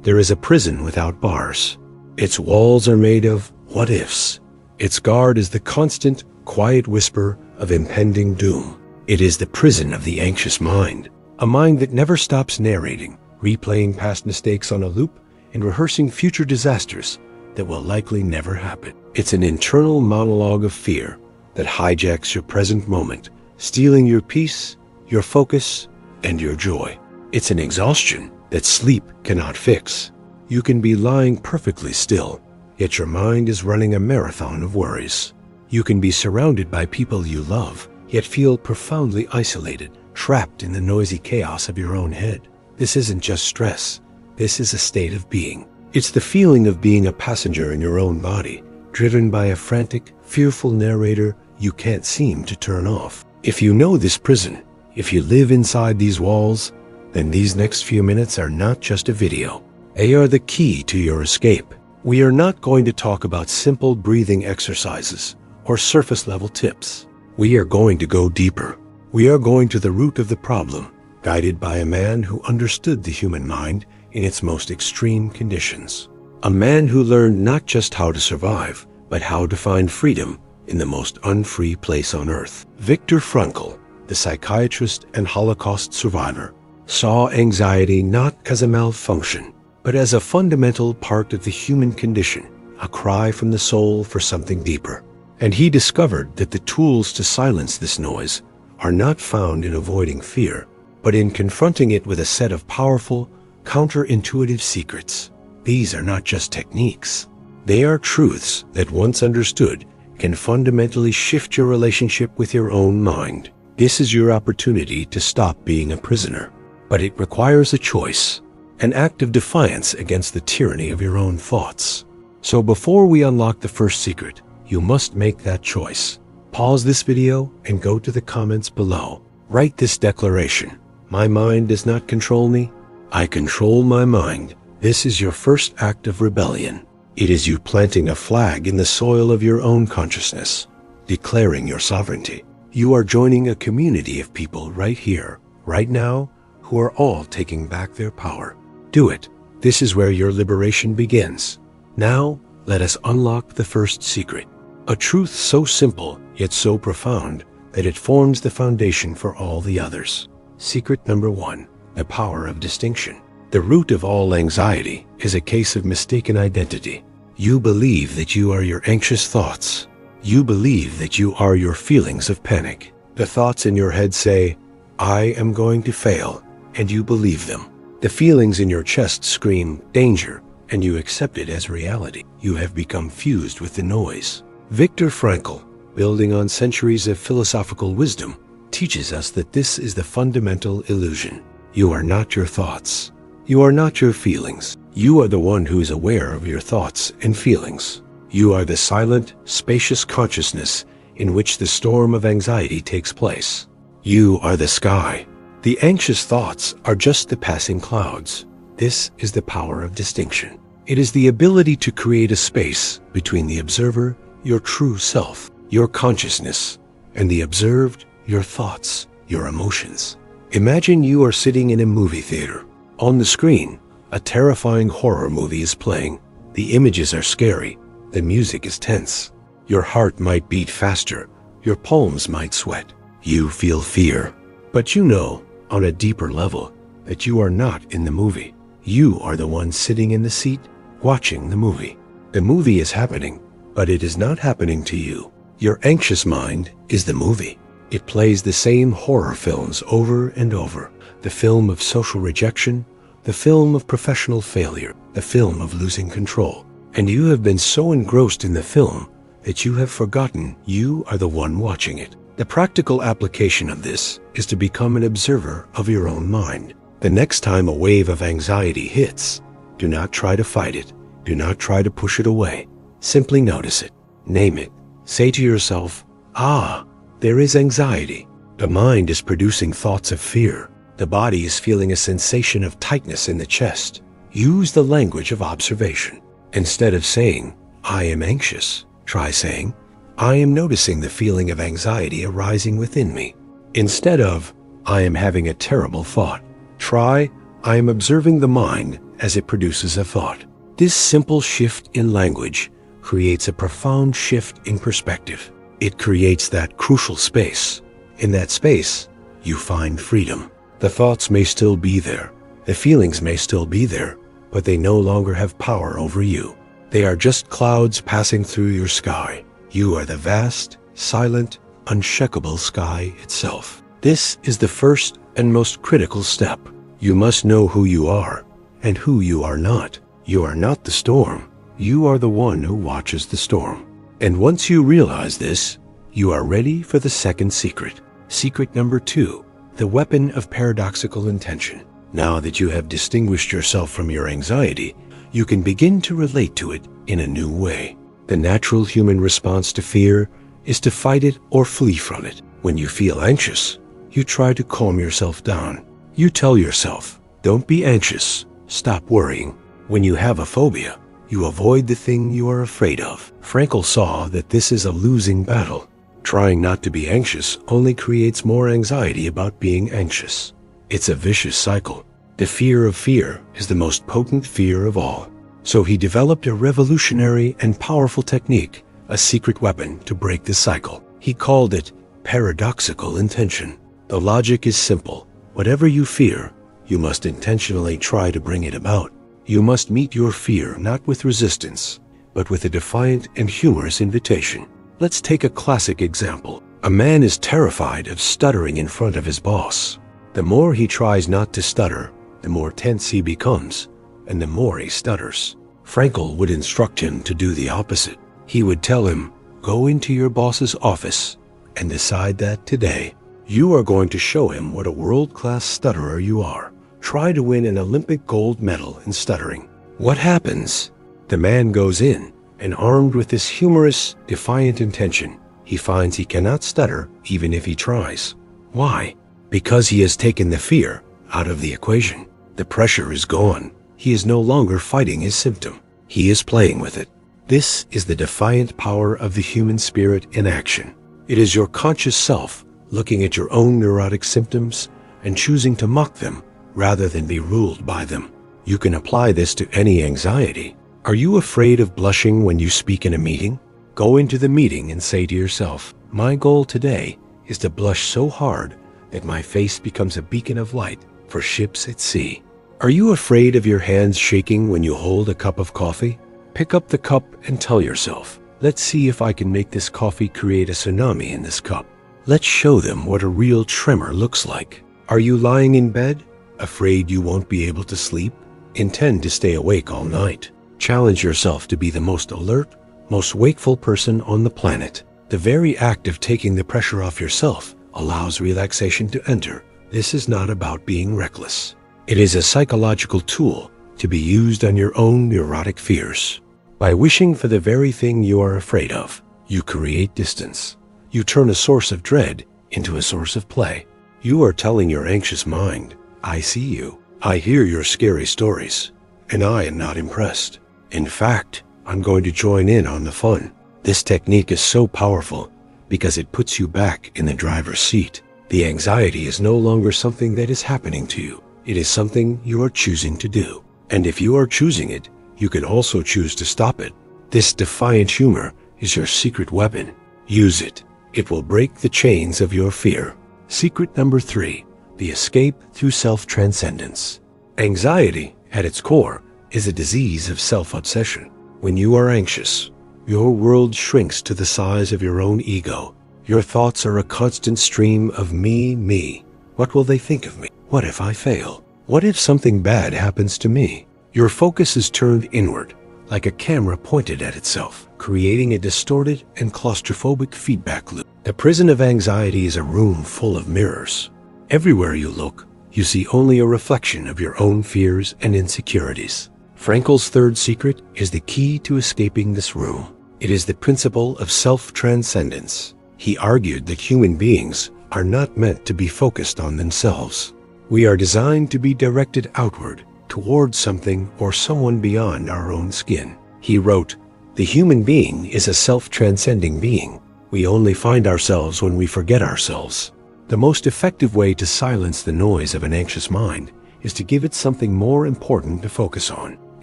There is a prison without bars. Its walls are made of what-ifs. Its guard is the constant, quiet whisper of impending doom. It is the prison of the anxious mind, a mind that never stops narrating, replaying past mistakes on a loop, and rehearsing future disasters that will likely never happen. It's an internal monologue of fear that hijacks your present moment, stealing your peace, your focus, and your joy. It's an exhaustion that sleep cannot fix. You can be lying perfectly still, yet your mind is running a marathon of worries. You can be surrounded by people you love, yet feel profoundly isolated, trapped in the noisy chaos of your own head. This isn't just stress. This is a state of being. It's the feeling of being a passenger in your own body, driven by a frantic, fearful narrator you can't seem to turn off. If you know this prison, if you live inside these walls, then these next few minutes are not just a video. They are the key to your escape. We are not going to talk about simple breathing exercises or surface-level tips. We are going to go deeper. We are going to the root of the problem, guided by a man who understood the human mind in its most extreme conditions. A man who learned not just how to survive, but how to find freedom in the most unfree place on earth. Viktor Frankl, the psychiatrist and Holocaust survivor, saw anxiety not as a malfunction, but as a fundamental part of the human condition, a cry from the soul for something deeper. And he discovered that the tools to silence this noise are not found in avoiding fear, but in confronting it with a set of powerful, counterintuitive secrets. These are not just techniques. They are truths that, once understood, can fundamentally shift your relationship with your own mind. This is your opportunity to stop being a prisoner. But it requires a choice, an act of defiance against the tyranny of your own thoughts. So before we unlock the first secret, you must make that choice. Pause this video and go to the comments below. Write this declaration: my mind does not control me. I control my mind. This is your first act of rebellion. It is you planting a flag in the soil of your own consciousness, declaring your sovereignty. You are joining a community of people right here, right now, who are all taking back their power. Do it. This is where your liberation begins. Now, let us unlock the first secret. A truth so simple, yet so profound, that it forms the foundation for all the others. Secret number 1, the power of distinction. The root of all anxiety is a case of mistaken identity. You believe that you are your anxious thoughts. You believe that you are your feelings of panic. The thoughts in your head say, I am going to fail, and you believe them. The feelings in your chest scream, danger, and you accept it as reality. You have become fused with the noise. Viktor Frankl, building on centuries of philosophical wisdom, teaches us that this is the fundamental illusion. You are not your thoughts. You are not your feelings. You are the one who is aware of your thoughts and feelings. You are the silent, spacious consciousness in which the storm of anxiety takes place. You are the sky. The anxious thoughts are just the passing clouds. This is the power of distinction. It is the ability to create a space between the observer, your true self, your consciousness, and the observed, your thoughts, your emotions. Imagine you are sitting in a movie theater. On the screen, a terrifying horror movie is playing. The images are scary. The music is tense. Your heart might beat faster. Your palms might sweat. You feel fear. But you know, on a deeper level, that you are not in the movie. You are the one sitting in the seat, watching the movie. The movie is happening, but it is not happening to you. Your anxious mind is the movie. It plays the same horror films over and over. The film of social rejection, the film of professional failure, the film of losing control. And you have been so engrossed in the film that you have forgotten you are the one watching it. The practical application of this is to become an observer of your own mind. The next time a wave of anxiety hits, do not try to fight it. Do not try to push it away. Simply notice it. Name it. Say to yourself, there is anxiety. The mind is producing thoughts of fear. The body is feeling a sensation of tightness in the chest. Use the language of observation. Instead of saying, I am anxious, try saying, I am noticing the feeling of anxiety arising within me. Instead of, I am having a terrible thought, try, I am observing the mind as it produces a thought. This simple shift in language creates a profound shift in perspective. It creates that crucial space. In that space, you find freedom. The thoughts may still be there. The feelings may still be there, but they no longer have power over you. They are just clouds passing through your sky. You are the vast, silent, unshakable sky itself. This is the first and most critical step. You must know who you are and who you are not. You are not the storm. You are the one who watches the storm. And once you realize this, you are ready for the second secret. Secret number 2, the weapon of paradoxical intention. Now that you have distinguished yourself from your anxiety, you can begin to relate to it in a new way. The natural human response to fear is to fight it or flee from it. When you feel anxious, you try to calm yourself down. You tell yourself, don't be anxious, stop worrying. When you have a phobia, you avoid the thing you are afraid of. Frankl saw that this is a losing battle. Trying not to be anxious only creates more anxiety about being anxious. It's a vicious cycle. The fear of fear is the most potent fear of all. So he developed a revolutionary and powerful technique, a secret weapon to break the cycle. He called it paradoxical intention. The logic is simple. Whatever you fear, you must intentionally try to bring it about. You must meet your fear not with resistance, but with a defiant and humorous invitation. Let's take a classic example. A man is terrified of stuttering in front of his boss. The more he tries not to stutter, the more tense he becomes, and the more he stutters. Frankl would instruct him to do the opposite. He would tell him, go into your boss's office and decide that today you are going to show him what a world-class stutterer you are. Try to win an Olympic gold medal in stuttering. What happens? The man goes in, and armed with this humorous, defiant intention, he finds he cannot stutter even if he tries. Why? Because he has taken the fear out of the equation. The pressure is gone. He is no longer fighting his symptom. He is playing with it. This is the defiant power of the human spirit in action. It is your conscious self looking at your own neurotic symptoms and choosing to mock them rather than be ruled by them. You can apply this to any anxiety. Are you afraid of blushing when you speak in a meeting? Go into the meeting and say to yourself, my goal today is to blush so hard that my face becomes a beacon of light for ships at sea. Are you afraid of your hands shaking when you hold a cup of coffee? Pick up the cup and tell yourself, let's see if I can make this coffee create a tsunami in this cup. Let's show them what a real tremor looks like. Are you lying in bed, afraid you won't be able to sleep? Intend to stay awake all night. Challenge yourself to be the most alert, most wakeful person on the planet. The very act of taking the pressure off yourself allows relaxation to enter. This is not about being reckless. It is a psychological tool to be used on your own neurotic fears. By wishing for the very thing you are afraid of, you create distance. You turn a source of dread into a source of play. You are telling your anxious mind, I see you. I hear your scary stories, and I am not impressed. In fact, I'm going to join in on the fun. This technique is so powerful because it puts you back in the driver's seat. The anxiety is no longer something that is happening to you. It is something you are choosing to do. And if you are choosing it, you can also choose to stop it. This defiant humor is your secret weapon. Use it. It will break the chains of your fear. Secret number 3, the escape through self-transcendence. Anxiety, at its core, is a disease of self-obsession. When you are anxious, your world shrinks to the size of your own ego. Your thoughts are a constant stream of me, me. What will they think of me? What if I fail? What if something bad happens to me? Your focus is turned inward, like a camera pointed at itself, creating a distorted and claustrophobic feedback loop. The prison of anxiety is a room full of mirrors. Everywhere you look, you see only a reflection of your own fears and insecurities. Frankl's third secret is the key to escaping this room. It is the principle of self-transcendence. He argued that human beings are not meant to be focused on themselves. We are designed to be directed outward, towards something or someone beyond our own skin. He wrote, the human being is a self-transcending being. We only find ourselves when we forget ourselves. The most effective way to silence the noise of an anxious mind is to give it something more important to focus on.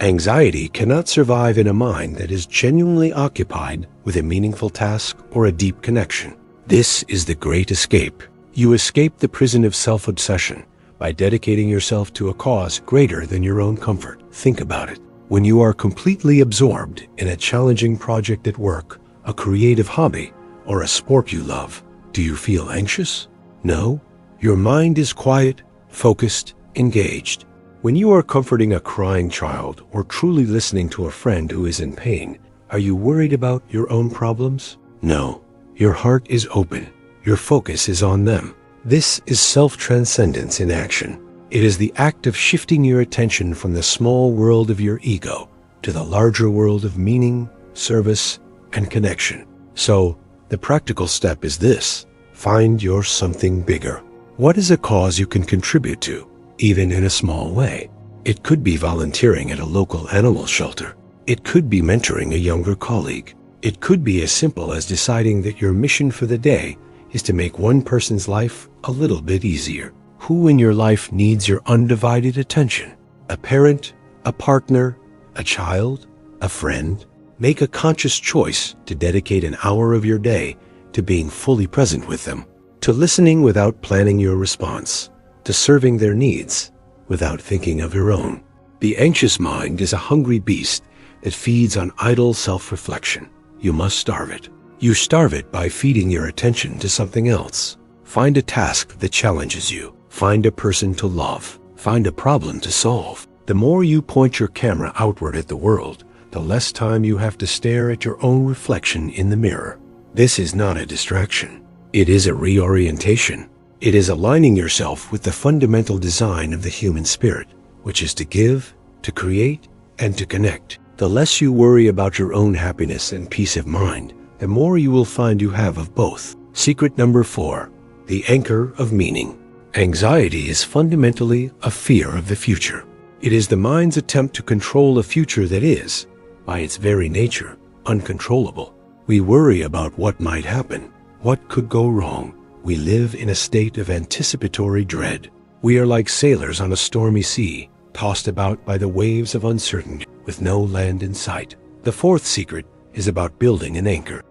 Anxiety cannot survive in a mind that is genuinely occupied with a meaningful task or a deep connection. This is the great escape. You escape the prison of self-obsession by dedicating yourself to a cause greater than your own comfort. Think about it. When you are completely absorbed in a challenging project at work, a creative hobby, or a sport you love, do you feel anxious? No. Your mind is quiet, focused, engaged. When you are comforting a crying child or truly listening to a friend who is in pain, are you worried about your own problems? No. Your heart is open. Your focus is on them. This is self-transcendence in action. It is the act of shifting your attention from the small world of your ego to the larger world of meaning, service, and connection. So, the practical step is this: find your something bigger. What is a cause you can contribute to, even in a small way? It could be volunteering at a local animal shelter. It could be mentoring a younger colleague. It could be as simple as deciding that your mission for the day is to make one person's life a little bit easier. Who in your life needs your undivided attention? A parent, a partner, a child, a friend? Make a conscious choice to dedicate an hour of your day to being fully present with them, to listening without planning your response, to serving their needs without thinking of your own. The anxious mind is a hungry beast that feeds on idle self-reflection. You must starve it. You starve it by feeding your attention to something else. Find a task that challenges you. Find a person to love. Find a problem to solve. The more you point your camera outward at the world, the less time you have to stare at your own reflection in the mirror. This is not a distraction. It is a reorientation. It is aligning yourself with the fundamental design of the human spirit, which is to give, to create, and to connect. The less you worry about your own happiness and peace of mind, the more you will find you have of both. Secret number 4, the anchor of meaning. Anxiety is fundamentally a fear of the future. It is the mind's attempt to control a future that is, by its very nature, uncontrollable. We worry about what might happen, what could go wrong. We live in a state of anticipatory dread. We are like sailors on a stormy sea, tossed about by the waves of uncertainty, with no land in sight. The 4th secret is about building an anchor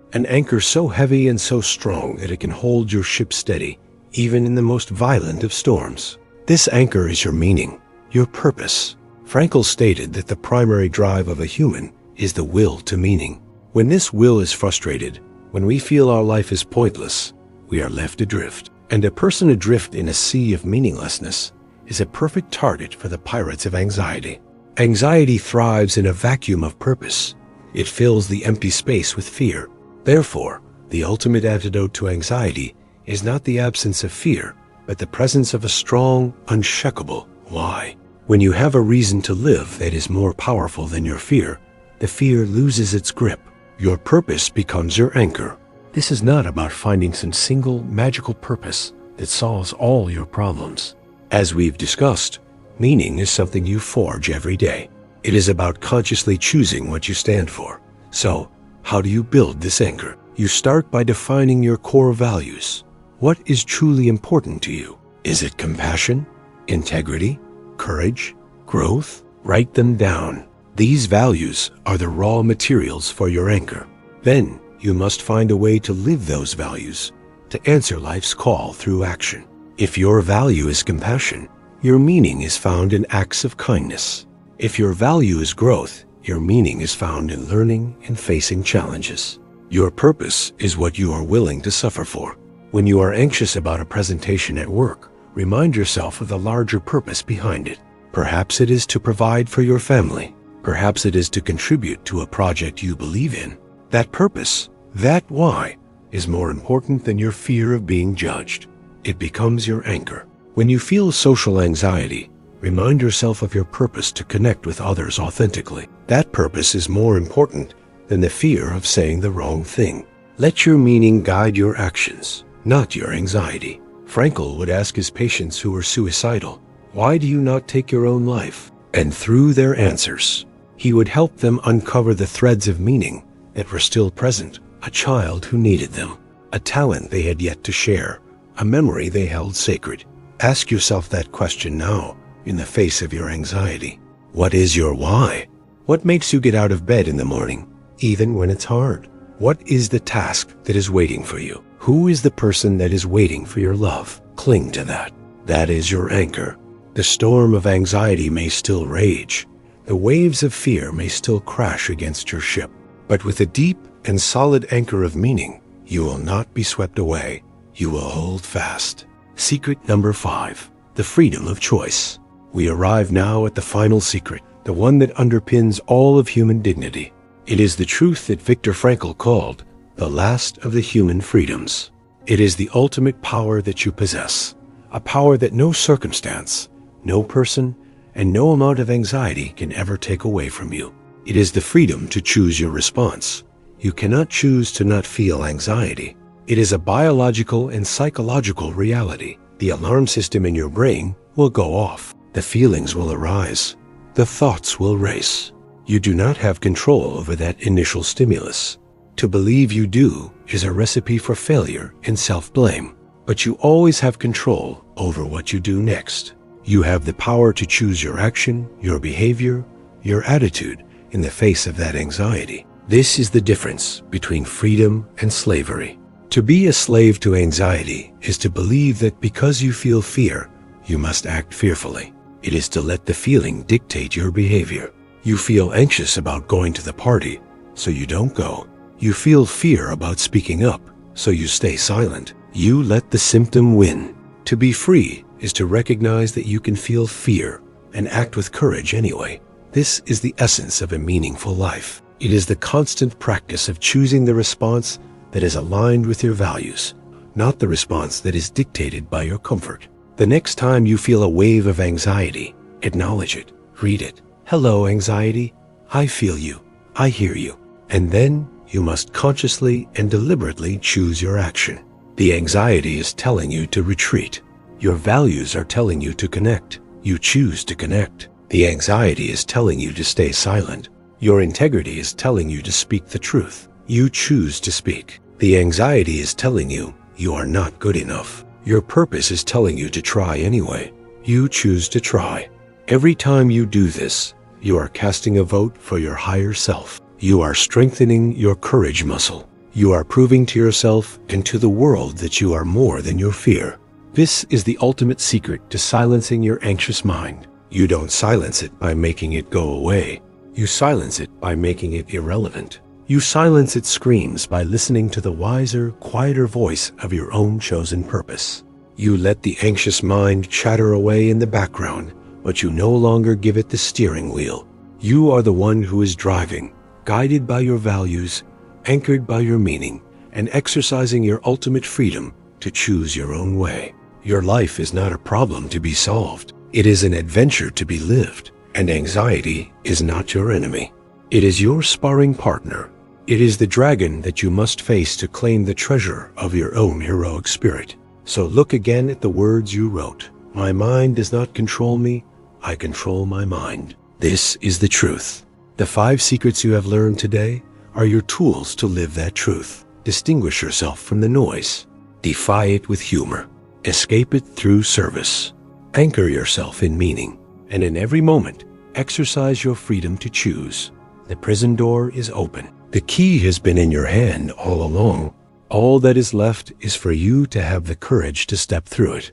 so heavy and so strong that it can hold your ship steady, even in the most violent of storms. This anchor is your meaning, your purpose. Frankl stated that the primary drive of a human is the will to meaning. When this will is frustrated, when we feel our life is pointless, we are left adrift. And a person adrift in a sea of meaninglessness is a perfect target for the pirates of anxiety. Anxiety thrives in a vacuum of purpose. It fills the empty space with fear. Therefore, the ultimate antidote to anxiety is not the absence of fear, but the presence of a strong, unshakable why. When you have a reason to live that is more powerful than your fear, the fear loses its grip. Your purpose becomes your anchor. This is not about finding some single magical purpose that solves all your problems. As we've discussed, meaning is something you forge every day. It is about consciously choosing what you stand for. So, how do you build this anchor? You start by defining your core values. What is truly important to you? Is it compassion, integrity, courage, growth? Write them down. These values are the raw materials for your anchor. Then, you must find a way to live those values, to answer life's call through action. If your value is compassion, your meaning is found in acts of kindness. If your value is growth, your meaning is found in learning and facing challenges. Your purpose is what you are willing to suffer for. When you are anxious about a presentation at work, remind yourself of the larger purpose behind it. Perhaps it is to provide for your family. Perhaps it is to contribute to a project you believe in. That purpose, that why, is more important than your fear of being judged. It becomes your anchor. When you feel social anxiety, remind yourself of your purpose to connect with others authentically. That purpose is more important than the fear of saying the wrong thing. Let your meaning guide your actions, not your anxiety. Frankl would ask his patients who were suicidal, "Why do you not take your own life?" And through their answers, he would help them uncover the threads of meaning that were still present, a child who needed them, a talent they had yet to share, a memory they held sacred. Ask yourself that question now. in the face of your anxiety? What is your why? What makes you get out of bed in the morning, even when it's hard? What is the task that is waiting for you? Who is the person that is waiting for your love? Cling to that. That is your anchor. The storm of anxiety may still rage. The waves of fear may still crash against your ship. But with a deep and solid anchor of meaning, you will not be swept away. You will hold fast. Secret number 5, the freedom of choice. We arrive now at the final secret, the one that underpins all of human dignity. It is the truth that Viktor Frankl called the last of the human freedoms. It is the ultimate power that you possess, a power that no circumstance, no person, and no amount of anxiety can ever take away from you. It is the freedom to choose your response. You cannot choose to not feel anxiety. It is a biological and psychological reality. The alarm system in your brain will go off. The feelings will arise. The thoughts will race. You do not have control over that initial stimulus. To believe you do is a recipe for failure and self-blame. But you always have control over what you do next. You have the power to choose your action, your behavior, your attitude in the face of that anxiety. This is the difference between freedom and slavery. To be a slave to anxiety is to believe that because you feel fear, you must act fearfully. It is to let the feeling dictate your behavior. You feel anxious about going to the party, so you don't go. You feel fear about speaking up, so you stay silent. You let the symptom win. To be free is to recognize that you can feel fear and act with courage anyway. This is the essence of a meaningful life. It is the constant practice of choosing the response that is aligned with your values, not the response that is dictated by your comfort. The next time you feel a wave of anxiety, acknowledge it, read it. Hello, anxiety. I feel you. I hear you. And then you must consciously and deliberately choose your action. The anxiety is telling you to retreat. Your values are telling you to connect. You choose to connect. The anxiety is telling you to stay silent. Your integrity is telling you to speak the truth. You choose to speak. The anxiety is telling you you are not good enough. Your purpose is telling you to try anyway. You choose to try. Every time you do this, you are casting a vote for your higher self. You are strengthening your courage muscle. You are proving to yourself and to the world that you are more than your fear. This is the ultimate secret to silencing your anxious mind. You don't silence it by making it go away. You silence it by making it irrelevant. You silence its screams by listening to the wiser, quieter voice of your own chosen purpose. You let the anxious mind chatter away in the background, but you no longer give it the steering wheel. You are the one who is driving, guided by your values, anchored by your meaning, and exercising your ultimate freedom to choose your own way. Your life is not a problem to be solved. It is an adventure to be lived, and anxiety is not your enemy. It is your sparring partner. It is the dragon that you must face to claim the treasure of your own heroic spirit. So look again at the words you wrote. My mind does not control me. I control my mind. This is the truth. The 5 secrets you have learned today are your tools to live that truth. Distinguish yourself from the noise. Defy it with humor. Escape it through service. Anchor yourself in meaning. And in every moment, exercise your freedom to choose. The prison door is open. The key has been in your hand all along. All that is left is for you to have the courage to step through it.